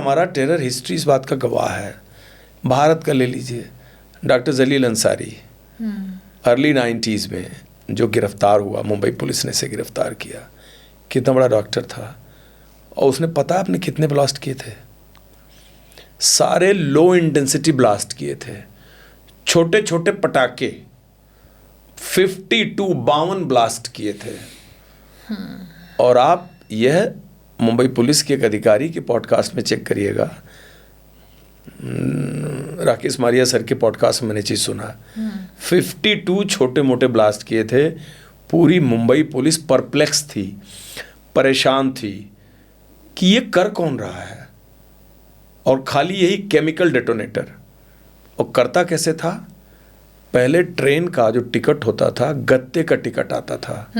हमारा terror history इस बात का गवाह है। भारत का ले लीजिए, डॉक्टर जलील अंसारी अर्ली 90s में जो गिरफ्तार हुआ, मुंबई पुलिस ने इसे गिरफ्तार किया। कितना बड़ा डॉक्टर था, और उसने पता है आपने कितने ब्लास्ट किए थे? सारे लो इंटेंसिटी ब्लास्ट किए थे, छोटे छोटे पटाखे 52 ब्लास्ट किए थे। और आप यह मुंबई पुलिस के एक अधिकारी के पॉडकास्ट में चेक करिएगा, राकेश मारिया सर के पॉडकास्ट में मैंने चीज़ सुना, 52 छोटे मोटे ब्लास्ट किए थे। पूरी मुंबई पुलिस परप्लेक्स थी, परेशान थी कि ये कर कौन रहा है, और खाली यही केमिकल डेटोनेटर। और करता कैसे था? पहले ट्रेन का जो टिकट होता था, गत्ते का टिकट आता था,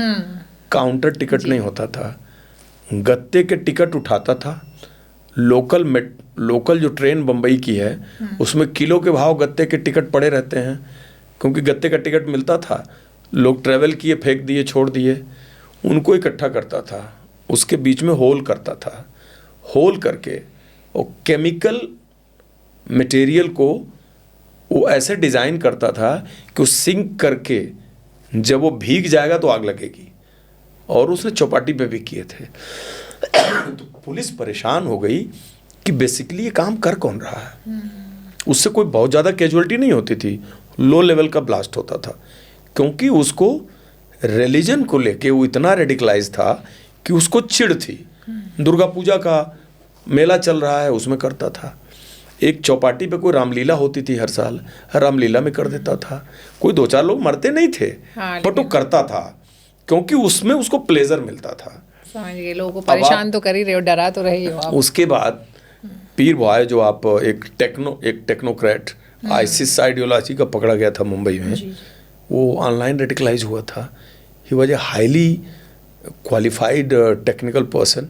काउंटर टिकट नहीं होता था, गत्ते के टिकट उठाता था। लोकल जो ट्रेन बम्बई की है उसमें किलो के भाव गत्ते के टिकट पड़े रहते हैं, क्योंकि गत्ते का टिकट मिलता था, लोग ट्रैवल किए, फेंक दिए, छोड़ दिए, उनको इकट्ठा करता था, उसके बीच में होल करता था, होल करके वो केमिकल मटेरियल को वो ऐसे डिज़ाइन करता था कि वो सिंक करके जब वो भीग जाएगा तो आग लगेगी। और उसने चौपाटी पे भी किए थे। तो पुलिस परेशान हो गई कि बेसिकली ये काम कर कौन रहा है। उससे कोई बहुत ज़्यादा कैजुअलिटी नहीं होती थी, लो लेवल का ब्लास्ट होता था, क्योंकि उसको रिलीजन को लेके वो इतना रेडिकलाइज था कि उसको चिढ़ थी। दुर्गा पूजा का मेला चल रहा है, उसमें करता था। एक चौपाटी पे कोई रामलीला होती थी हर साल, रामलीला में कर देता था। कोई 2-4 लोग मरते नहीं थे, बट वो करता था क्योंकि उसमें उसको प्लेजर मिलता था। समझ गए, लोगों को परेशान तो कर ही रहे हो, डरा तो रही हो आप। उसके बाद पीर भाई, जो आप एक टेक्नोक्रेट आईसिस आइडियोलॉजी का पकड़ा गया था मुंबई में, वो ऑनलाइन रेडिकलाइज हुआ था। He was a highly qualified technical person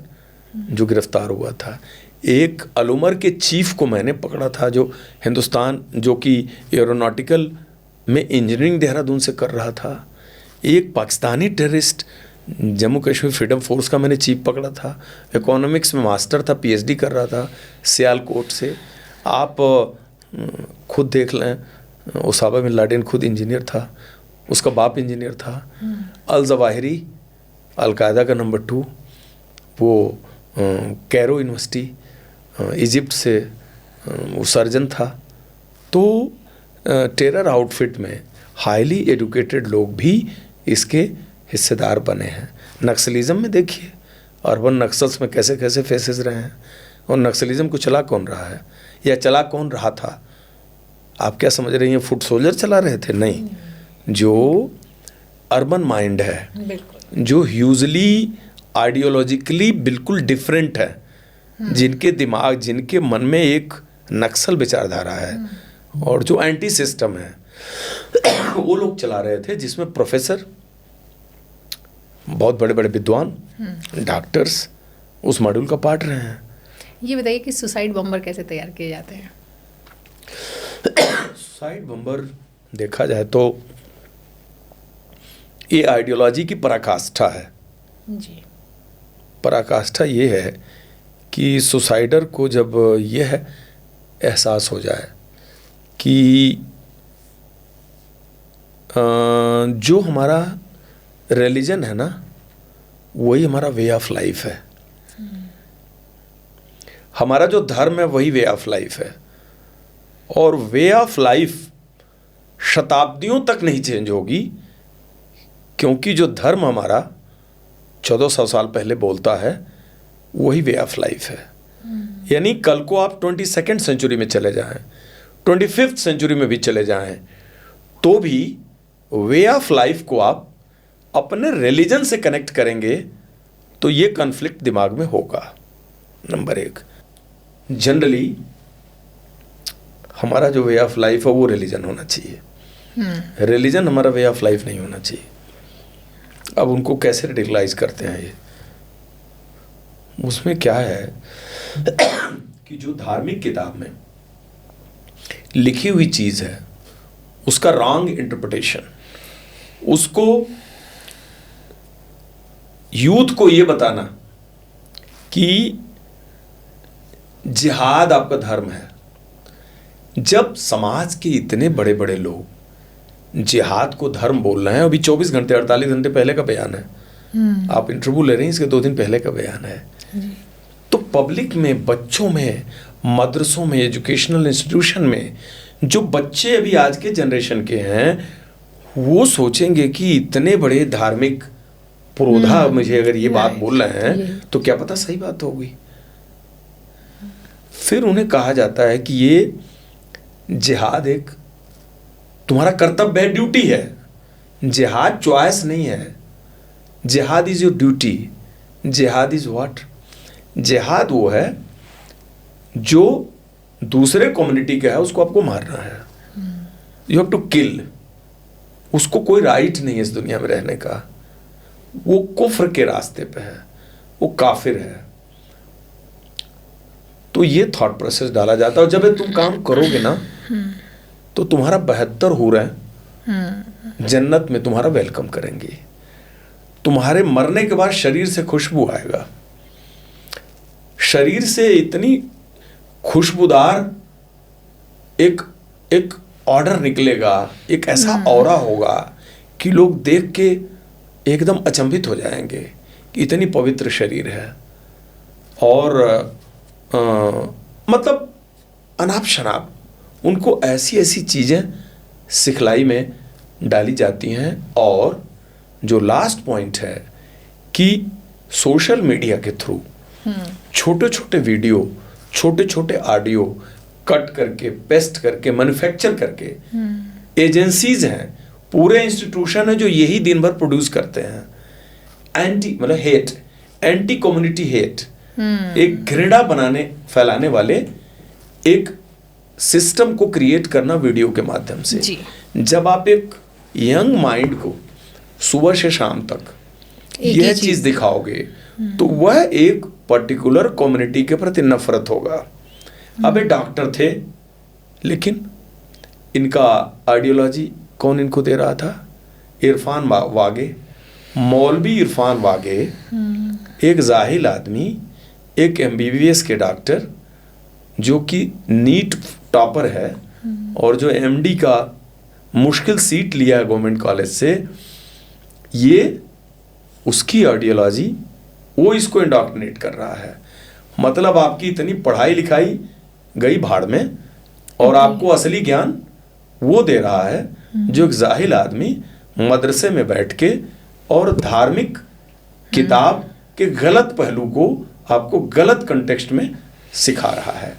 जो गिरफ्तार हुआ था। एक अलुमर के चीफ को मैंने पकड़ा था, जो हिंदुस्तान, जो कि एरोनॉटिकल में इंजीनियरिंग देहरादून से कर रहा था। एक Pakistani terrorist Jammu Kashmir freedom force का मैंने चीफ पकड़ा था। इकोनॉमिक्स में मास्टर था, पीएचडी कर रहा था सियालकोट से। आप खुद देख लें, उसामा बिन लादेन खुद इंजीनियर था, उसका बाप इंजीनियर था। अल जवाहिरी अलकायदा का नंबर 2, वो कैरो यूनिवर्सिटी इजिप्ट से वो सर्जन था। तो टेरर आउटफिट में हाईली एजुकेटेड लोग भी इसके हिस्सेदार बने हैं। नक्सलिज्म में देखिए, अर्बन नक्सल्स में कैसे कैसे फेसेस रहे हैं। और नक्सलिज्म को चला कौन रहा है, या चला कौन रहा था? आप क्या समझ रही हैं फुट सोल्जर चला रहे थे? नहीं, जो अर्बन माइंड है, जो ह्यूजली आइडियोलॉजिकली बिल्कुल डिफरेंट है, जिनके दिमाग, जिनके मन में एक नक्सल विचारधारा है और जो एंटी सिस्टम है, वो लोग चला रहे थे। जिसमें प्रोफेसर, बहुत बड़े बड़े विद्वान, डॉक्टर्स उस मॉड्यूल का पार्ट रहे हैं। ये बताइए कि सुसाइड बम्बर कैसे तैयार किए जाते हैं? सुसाइड बम्बर देखा जाए तो ये आइडियोलॉजी की पराकाष्ठा है जी। पराकाष्ठा ये है कि सुसाइडर को जब यह एहसास हो जाए कि जो हमारा रिलीजन है ना, वही हमारा वे ऑफ लाइफ है, हमारा जो धर्म है वही वे ऑफ लाइफ है, और वे ऑफ लाइफ शताब्दियों तक नहीं चेंज होगी, क्योंकि जो धर्म हमारा 1400 साल पहले बोलता है वही वे ऑफ लाइफ है। यानी कल को आप 22nd सेंचुरी में चले जाएं, 25th सेंचुरी में भी चले जाएं, तो भी वे ऑफ लाइफ को आप अपने रिलीजन से कनेक्ट करेंगे तो ये कन्फ्लिक्ट दिमाग में होगा। नंबर 1, जनरली हमारा जो वे ऑफ लाइफ है वो रिलीजन होना चाहिए, रिलीजन हमारा वे ऑफ लाइफ नहीं होना चाहिए। अब उनको कैसे रेडिकलाइज करते हैं ये, उसमें क्या है कि जो धार्मिक किताब में लिखी हुई चीज़ है उसका रॉन्ग इंटरप्रिटेशन, उसको यूथ को ये बताना कि जिहाद आपका धर्म है। जब समाज के इतने बड़े बड़े लोग जिहाद को धर्म बोल रहे हैं, अभी 24 घंटे 48 घंटे पहले का बयान है, आप इंटरव्यू ले रहे हैं, इसके 2 दिन पहले का बयान है। तो पब्लिक में, बच्चों में, मदरसों में, एजुकेशनल इंस्टीट्यूशन में जो बच्चे अभी आज के जनरेशन के हैं, वो सोचेंगे कि इतने बड़े धार्मिक पुरोधा मुझे अगर ये बात बोल रहे हैं तो क्या पता सही बात होगी। फिर उन्हें कहा जाता है कि ये जिहाद एक तुम्हारा कर्तव्य है, ड्यूटी है। जिहाद चॉइस नहीं है, जिहाद इज योर ड्यूटी। जिहाद इज व्हाट? जिहाद वो है जो दूसरे कम्युनिटी का है, उसको आपको मारना है। You have to kill. उसको कोई राइट नहीं है इस दुनिया में रहने का। वो कुफ्र के रास्ते पे है, वो काफिर है। तो ये थॉट प्रोसेस डाला जाता है। और जब तुम काम करोगे ना तो तुम्हारा 72 हो रहा है जन्नत में तुम्हारा वेलकम करेंगे। तुम्हारे मरने के बाद शरीर से खुशबू आएगा, शरीर से इतनी खुशबूदार एक ऑर्डर निकलेगा, एक ऐसा ऑरा होगा कि लोग देख के एकदम अचंभित हो जाएंगे कि इतनी पवित्र शरीर है। और मतलब अनाप शनाप उनको ऐसी ऐसी चीज़ें सिखलाई में डाली जाती हैं। और जो लास्ट पॉइंट है कि सोशल मीडिया के थ्रू छोटे छोटे वीडियो, छोटे छोटे ऑडियो कट करके, पेस्ट करके, मैन्युफैक्चर करके, एजेंसीज हैं, पूरे इंस्टीट्यूशन है जो यही दिन भर प्रोड्यूस करते हैं। एंटी मतलब हेट, एंटी कम्युनिटी हेट, एक घृणा फैलाने वाले एक सिस्टम को क्रिएट करना वीडियो के माध्यम से। जब आप एक यंग माइंड को सुबह से शाम तक यह चीज दिखाओगे तो वह एक पर्टिकुलर कम्युनिटी के प्रति नफरत होगा। अब ये डॉक्टर थे, लेकिन इनका आइडियोलॉजी कौन इनको दे रहा था? इरफान वागे, मौलवी इरफान वागे, एक जाहिल आदमी, एक MBBS के डॉक्टर जो कि नीट टॉपर है और जो MD का मुश्किल सीट लिया है गवर्नमेंट कॉलेज से, ये उसकी आइडियोलॉजी, वो इसको इंडोक्ट्रिनेट कर रहा है। मतलब आपकी इतनी पढ़ाई लिखाई गई भाड़ में और आपको असली ज्ञान वो दे रहा है जो एक जाहिल आदमी मदरसे में बैठ के और धार्मिक किताब के गलत पहलू को आपको गलत कंटेक्स्ट में सिखा रहा है।